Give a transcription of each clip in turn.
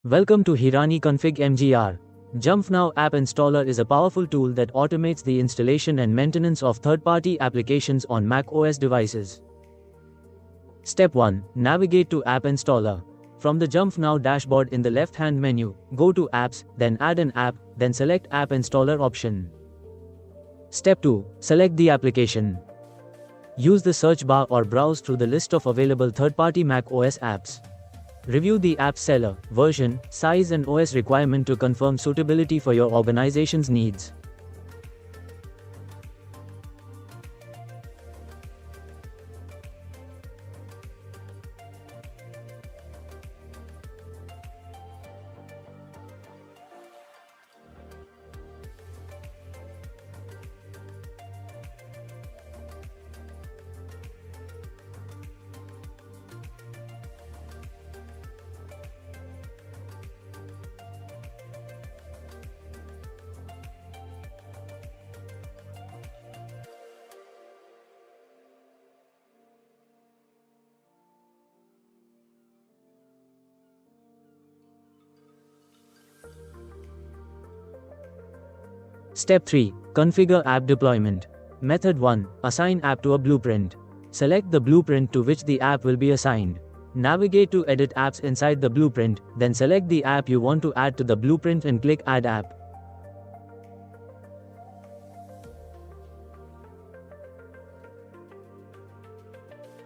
Welcome to Hirani Config MGR. Jamf Now App Installer is a powerful tool that automates the installation and maintenance of third-party applications on macOS devices. Step 1. Navigate to App Installer. From the Jamf Now dashboard in the left-hand menu, go to Apps, then Add an app, then select App Installer option. Step 2. Select the application. Use the search bar or browse through the list of available third-party macOS apps. Review the app seller, version, size and OS requirement to confirm suitability for your organization's needs. Step 3. Configure app deployment. Method 1. Assign app to a blueprint. Select the blueprint to which the app will be assigned. Navigate to Edit Apps inside the blueprint, then select the app you want to add to the blueprint and click Add App.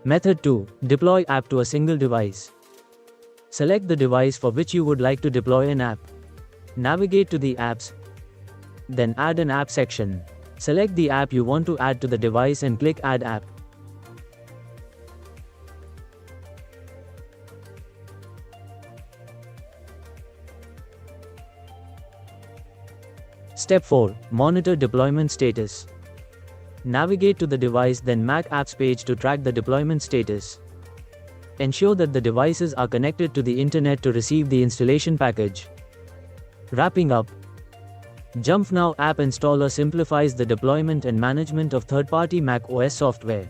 Method 2. Deploy app to a single device. Select the device for which you would like to deploy an app. Navigate to the Apps, then Add an App section. Select the app you want to add to the device and click Add App. Step 4. Monitor deployment status. Navigate to the device, then Mac Apps page to track the deployment status. Ensure that the devices are connected to the internet to receive the installation package. Wrapping up, Jamf Now App Installer simplifies the deployment and management of third-party macOS software.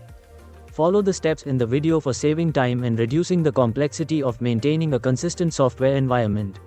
Follow the steps in the video for saving time and reducing the complexity of maintaining a consistent software environment.